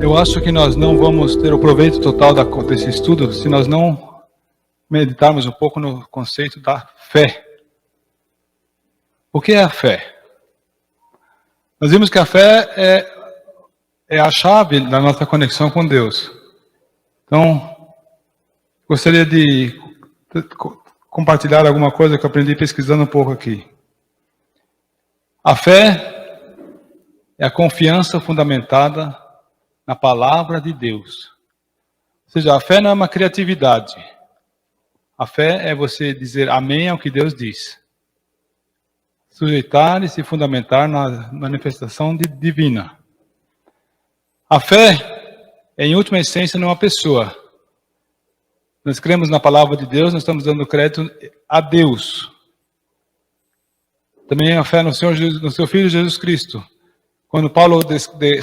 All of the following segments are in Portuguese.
Eu acho que nós não vamos ter o proveito total desse estudo se nós não meditarmos um pouco no conceito da fé. O que é a fé? Nós vimos que a fé é a chave da nossa conexão com Deus. Então, gostaria de compartilhar alguma coisa que eu aprendi pesquisando um pouco aqui. A fé é a confiança fundamentada na palavra de Deus. Ou seja, a fé não é uma criatividade. A fé é você dizer amém ao que Deus diz. Sujeitar e se fundamentar na manifestação divina. A fé é, em última essência, numa pessoa. Nós cremos na palavra de Deus, nós estamos dando crédito a Deus. Também a fé no seu Filho Jesus Cristo. Quando Paulo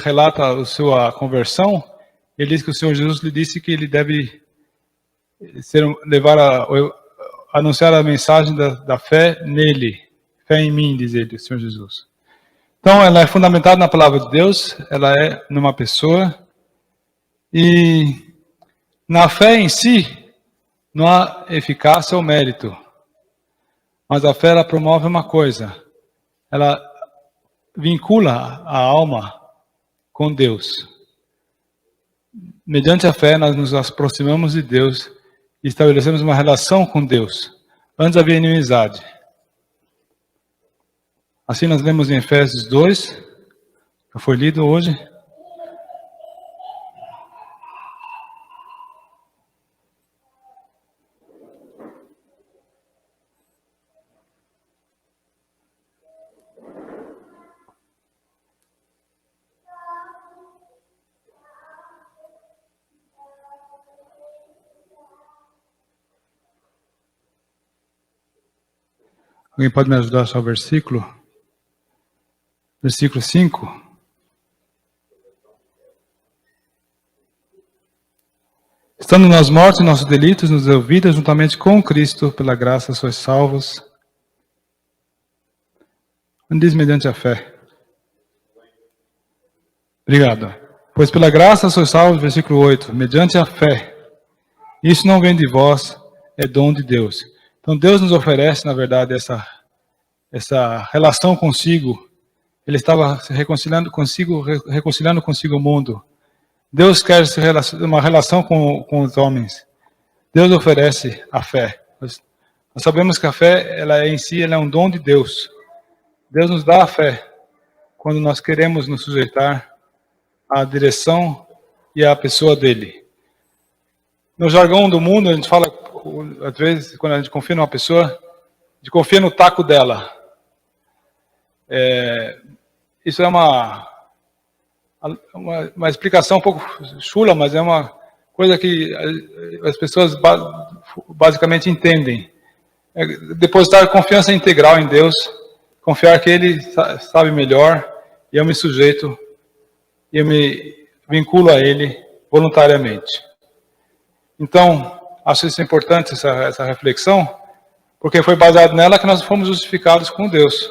relata a sua conversão, ele diz que o Senhor Jesus lhe disse que ele deve anunciar a mensagem da fé nele. Fé em mim, diz ele, o Senhor Jesus. Então, ela é fundamentada na palavra de Deus, ela é numa pessoa. E na fé em si, não há eficácia ou mérito. Mas a fé, ela promove uma coisa. Ela vincula a alma com Deus. Mediante a fé, nós nos aproximamos de Deus e estabelecemos uma relação com Deus. Antes havia inimizade. Assim nós lemos em Efésios 2, que foi lido hoje. Alguém pode me ajudar a achar o versículo? Versículo 5. Estando nós mortos em nossos delitos, nos deu vida juntamente com Cristo, pela graça sois salvos. Onde diz mediante a fé? Obrigado. Pois pela graça sois salvos, versículo 8, mediante a fé. Isso não vem de vós, é dom de Deus. Então Deus nos oferece, na verdade, essa relação consigo. Ele estava se reconciliando consigo o mundo. Deus quer uma relação com os homens. Deus oferece a fé. Nós sabemos que a fé, ela é um dom de Deus. Deus nos dá a fé quando nós queremos nos sujeitar à direção e à pessoa dele. No jargão do mundo, a gente fala, às vezes, quando a gente confia numa pessoa, a gente confia no taco dela. Isso é uma explicação um pouco chula, mas é uma coisa que as pessoas basicamente entendem. É depositar confiança integral em Deus, confiar que Ele sabe melhor, e eu me sujeito, e eu me vinculo a Ele voluntariamente. Então, acho isso importante, essa reflexão, porque foi baseado nela que nós fomos justificados com Deus.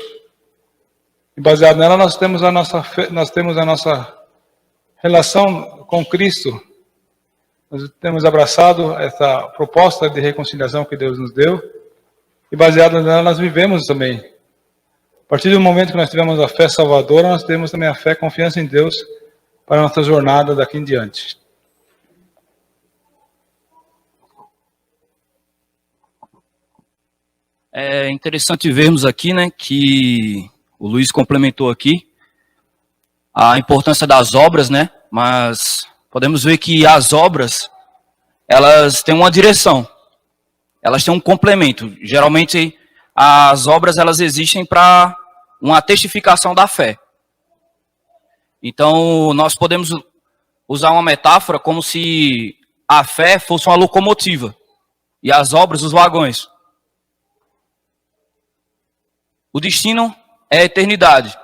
E baseado nela nós temos a nossa relação com Cristo. Nós temos abraçado essa proposta de reconciliação que Deus nos deu. E baseado nela nós vivemos também. A partir do momento que nós tivemos a fé salvadora, nós temos também a fé e confiança em Deus para a nossa jornada daqui em diante. É interessante vermos aqui, né, que o Luiz complementou aqui a importância das obras, né? Mas podemos ver que as obras, elas têm uma direção, elas têm um complemento. Geralmente, as obras, elas existem para uma testificação da fé. Então, nós podemos usar uma metáfora como se a fé fosse uma locomotiva e as obras, os vagões. O destino é a eternidade.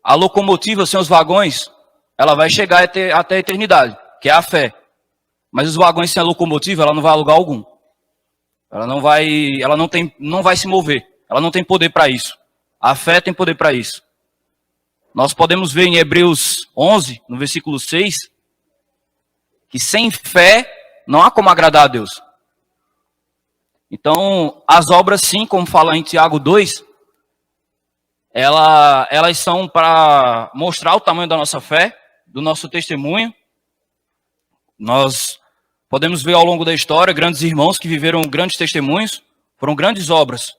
A locomotiva sem os vagões, ela vai chegar até a eternidade, que é a fé. Mas os vagões sem a locomotiva, ela não vai a lugar algum. Ela não vai se mover. Ela não tem poder para isso. A fé tem poder para isso. Nós podemos ver em Hebreus 11, no versículo 6, que sem fé não há como agradar a Deus. Então, as obras, sim, como fala em Tiago 2, elas são para mostrar o tamanho da nossa fé, do nosso testemunho. Nós podemos ver ao longo da história grandes irmãos que viveram grandes testemunhos, foram grandes obras,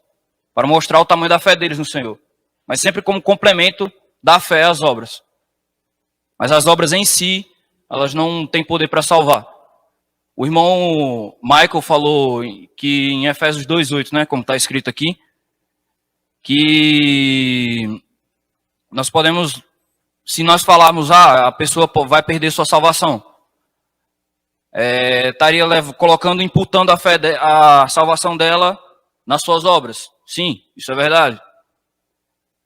para mostrar o tamanho da fé deles no Senhor. Mas sempre como complemento da fé às obras. Mas as obras em si, elas não têm poder para salvar. O irmão Michael falou que em Efésios 2:8, né, como está escrito aqui, que nós podemos, se nós falarmos, a pessoa vai perder sua salvação, estaria colocando, imputando a salvação dela nas suas obras. Sim, isso é verdade.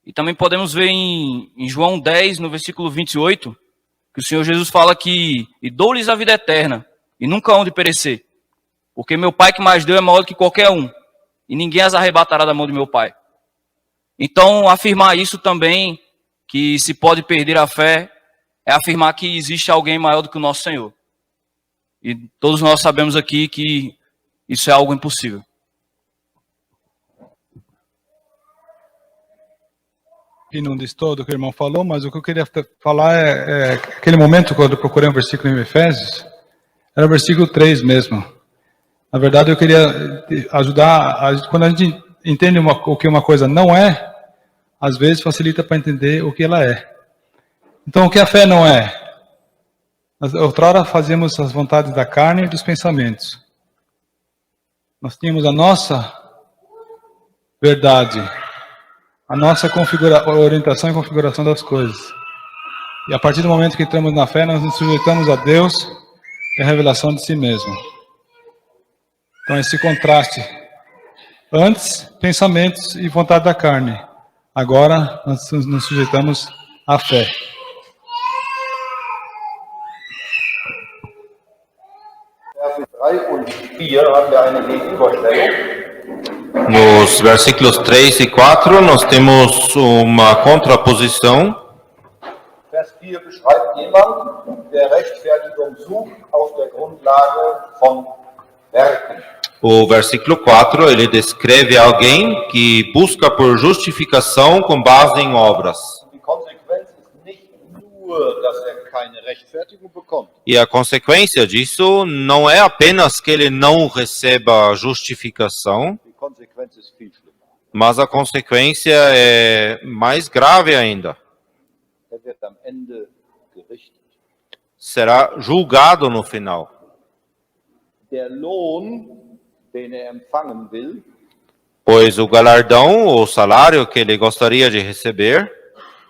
E também podemos ver em João 10, no versículo 28, que o Senhor Jesus fala que e dou-lhes a vida eterna, e nunca hão de perecer, porque meu Pai que mais deu é maior do que qualquer um, e ninguém as arrebatará da mão do meu Pai. Então, afirmar isso também, que se pode perder a fé, é afirmar que existe alguém maior do que o nosso Senhor. E todos nós sabemos aqui que isso é algo impossível. E não diz todo o que o irmão falou, mas o que eu queria falar é aquele momento quando eu procurei um versículo em Efésios, era o versículo 3 mesmo. Na verdade, eu queria ajudar, quando a gente entende o que uma coisa não é, às vezes facilita para entender o que ela é. Então, o que a fé não é? Outrora fazíamos as vontades da carne e dos pensamentos. Nós tínhamos a nossa verdade, a nossa orientação e configuração das coisas. E a partir do momento que entramos na fé, nós nos sujeitamos a Deus e a revelação de si mesmo. Então, esse contraste. Antes, pensamentos e vontade da carne. Agora, nós nos sujeitamos à fé. Nos versículos 3 e 4, nós temos uma contraposição. Vers 4 beschreibt jemand, der Rechtfertigung sucht auf der Grundlage von Werken. O versículo 4, ele descreve alguém que busca por justificação com base em obras. Die Konsequenz ist nicht nur, dass keine Rechtfertigung bekommt. E a consequência disso não é apenas que ele não receba justificação, Die Konsequenz ist viel schlimmer. mas a consequência é mais grave ainda. Wird am Ende gerichtet. Será julgado no final. Der Lohn, den empfangen will, Pois o galardão, ou salário que ele gostaria de receber,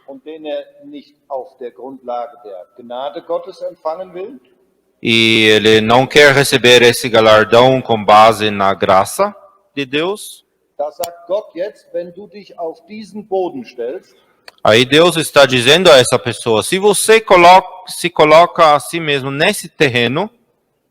und den nicht auf der Grundlage der Gnade Gottes empfangen will, e ele não quer receber esse galardão com base na graça de Deus, da sagt Gott jetzt, wenn du dich auf diesen Boden stellst, aí Deus está dizendo a essa pessoa, se você se coloca a si mesmo nesse terreno,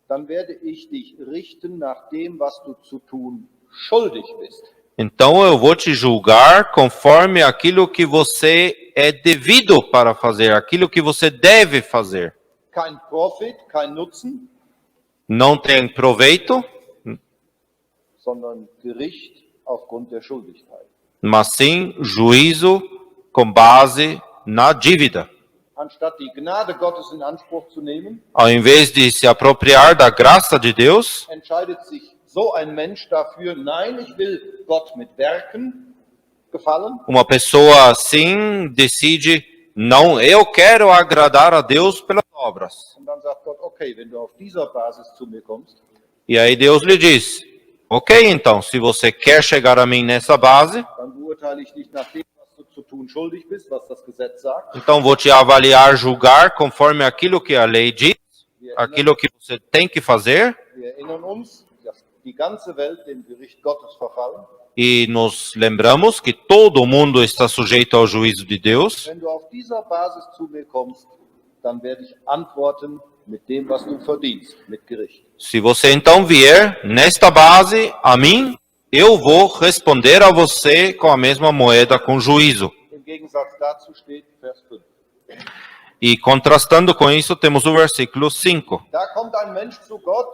dann werde ich dich richten nach dem, was du zu tun schuldig bist. então eu vou te julgar conforme aquilo que você é devido para fazer, aquilo que você deve fazer. Kein Profit, kein Nutzen, Não tem proveito, sondern Gericht aufgrund der Schuldigkeit. mas sim juízo com base na dívida. Anstatt die Gnade Gottes in Anspruch zu nehmen, Ao invés de se apropriar da graça de Deus, entscheidet sich so ein Mensch dafür, nein, ich will Gott mit Werken gefallen, uma pessoa assim decide, não, eu quero agradar a Deus pelas obras. und dann sagt Gott, okay, wenn du auf dieser Basis zu mir kommst, E aí Deus lhe diz, ok, então, se você quer chegar a mim nessa base, dann beurteile ich dich nach dem, was du zu tun schuldig bist, was das Gesetz sagt. então vou te avaliar, julgar conforme aquilo que a lei diz, aquilo que você tem que fazer, Wir erinnern uns, dass die ganze Welt dem Gericht Gottes verfallen. e nos lembramos que todo mundo está sujeito ao juízo de Deus. Wenn du auf dieser Basis zu mir kommst, dann werde ich antworten mit dem, was du verdienst, mit Gericht. Se você então vier nesta base a mim, eu vou responder a você com a mesma moeda, com juízo. Im Gegensatz dazu steht Vers 5. E contrastando com isso, temos o versículo 5. Da kommt ein Mensch zu Gott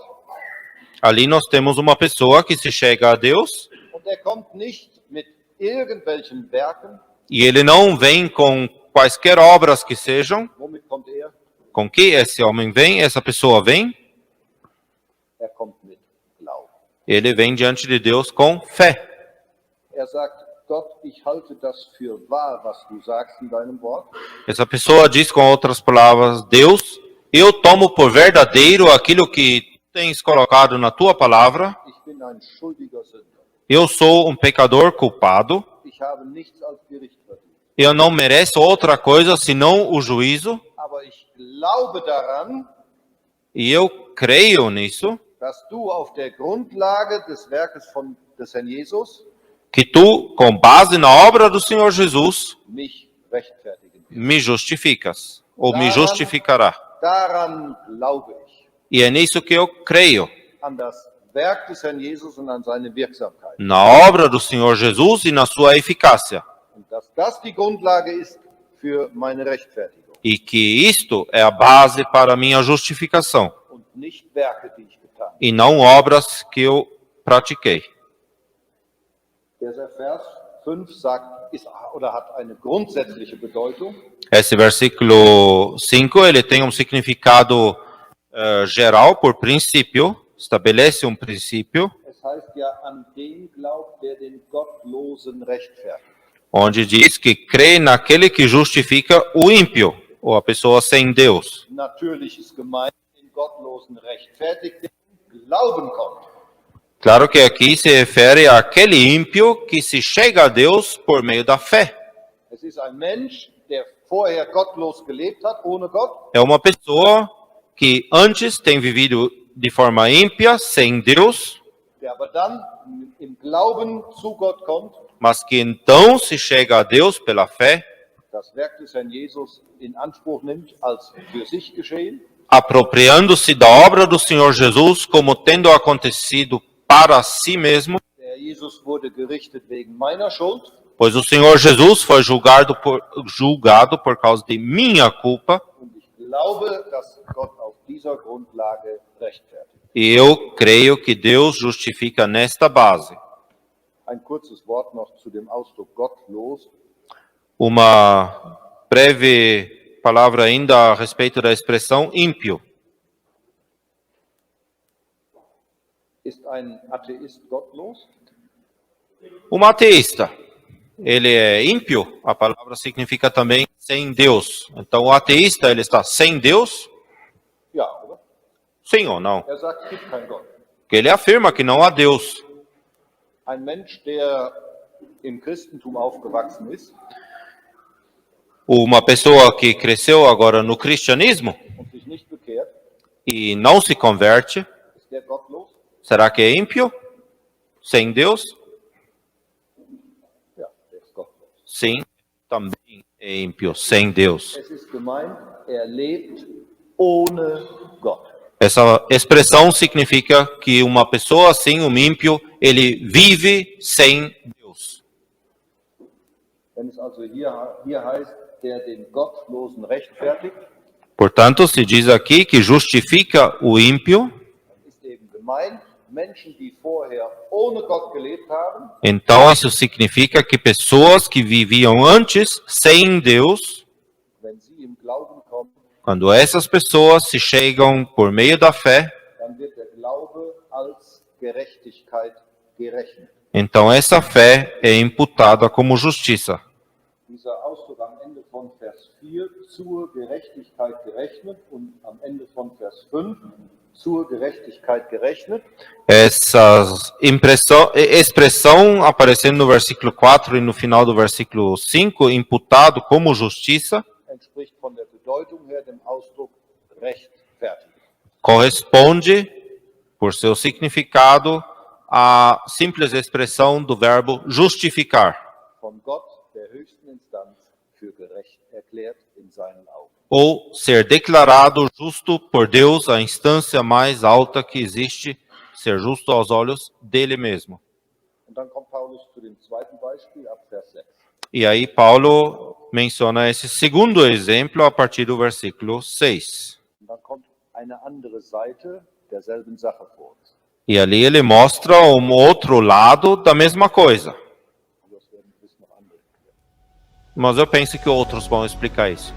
Ali nós temos uma pessoa que se chega a Deus und er kommt nicht mit irgendwelchen Werken. e ele não vem com quaisquer obras que sejam. Womit kommt er? Com que esse homem vem, essa pessoa vem? Er kommt mit Glauben. Ele vem diante de Deus com fé. Er sagt, Gott, ich halte das für wahr, was du sagst in deinem Wort. Essa pessoa diz com outras palavras: Deus, eu tomo por verdadeiro aquilo que tens colocado na tua palavra. Ich bin ein schuldiger Sünder. Eu sou um pecador culpado. Ich habe nichts als Gericht verdient. Eu não mereço outra coisa senão o juízo. Aber ich glaube daran, E eu creio nisso, dass du auf der Grundlage des Werkes des Herrn Jesus que tu, com base na obra do Senhor Jesus, mich rechtfertigen wirst. me justificas, ou me justificará. Daran glaube ich. E é nisso que eu creio, An das Werk des Herrn Jesus und an seine Wirksamkeit. na obra do Senhor Jesus e na sua eficácia. Und dass das die Grundlage ist für meine Rechtfertigung E que isto é a base para a minha justificação, und nicht Werke, die ich getan habe. e não obras que eu pratiquei. Dieser Vers 5 sagt, hat eine grundsätzliche Bedeutung. Esse versículo 5, ele tem um significado geral por princípio, estabelece um princípio, Es heißt ja, an den glaubt, der den Gottlosen rechtfertigt. onde diz que crê naquele que justifica o ímpio, ou a pessoa sem Deus. Natürlich ist gemeint, den Gottlosen rechtfertigt, der im Glauben kommt. Claro que aqui se refere àquele ímpio que se chega a Deus por meio da fé. Es ist ein Mensch, der vorher gottlos gelebt hat, ohne Gott, É uma pessoa que antes tem vivido de forma ímpia, sem Deus, der aber dann im Glauben zu Gott kommt, mas que então se chega a Deus pela fé, das Werk des Herrn Jesus in Anspruch nimmt als für sich geschehen, apropriando-se da obra do Senhor Jesus como tendo acontecido para si mesmo, der Herr Jesus wurde gerichtet wegen meiner Schuld, pois o Senhor Jesus foi julgado por causa de minha culpa, und ich glaube, dass Gott auf dieser Grundlage rechtfertigt. e eu creio que Deus justifica nesta base. Ein kurzes Wort noch zu dem Ausdruck gottlos. Uma breve palavra ainda a respeito da expressão ímpio. Ist ein Atheist gottlos? Um ateísta, ele é ímpio? A palavra significa também sem Deus. Então o ateísta, ele está sem Deus? Ja, oder? Sim ou não? Er sagt, es gibt keinen Gott. Porque ele afirma que não há Deus. Ein Mensch, der im Christentum aufgewachsen ist Uma pessoa que cresceu agora no cristianismo und sich nicht bekehrt, e não se converte, ist der gottlos? será que é ímpio? Sem Deus? Ja, der ist gottlos. Sim, também é ímpio, sem Deus. Es ist gemeint, er lebt ohne Gott. Essa expressão significa que uma pessoa assim, um ímpio, ele vive sem Deus. Wenn es also hier heißt, der den Gottlosen rechtfertigt, Portanto, se diz aqui que justifica o ímpio, dann ist eben gemeint, Menschen, die vorher ohne Gott gelebt haben, então isso significa que pessoas que viviam antes sem Deus, wenn sie im Glauben kommen, quando essas pessoas se chegam por meio da fé, dann wird der Glaube als Gerechtigkeit gerechnet. então essa fé é imputada como justiça. Dieser Ausdruck am Ende von Vers 4, zur Gerechtigkeit gerechnet, und am Ende von Vers 5, zur Gerechtigkeit gerechnet, Essa expressão aparecendo no versículo 4 e no final do versículo 5, imputado como justiça, entspricht von der Bedeutung her dem Ausdruck rechtfertigen. corresponde, por seu significado, à simples expressão do verbo justificar, Von Gott, der höchsten Instanz, für gerecht erklärt in seinen Augen. ou ser declarado justo por Deus, a instância mais alta que existe, ser justo aos olhos dele mesmo. Und dann kommt Paulus zu dem zweiten Beispiel ab Vers 6. E aí Paulo menciona esse segundo exemplo a partir do versículo 6. Und dann kommt eine andere Seite derselben Sache vor uns. E ali ele mostra um outro lado da mesma coisa. Und das werden gewiss noch andere erklären. Mas eu penso que outros vão explicar isso.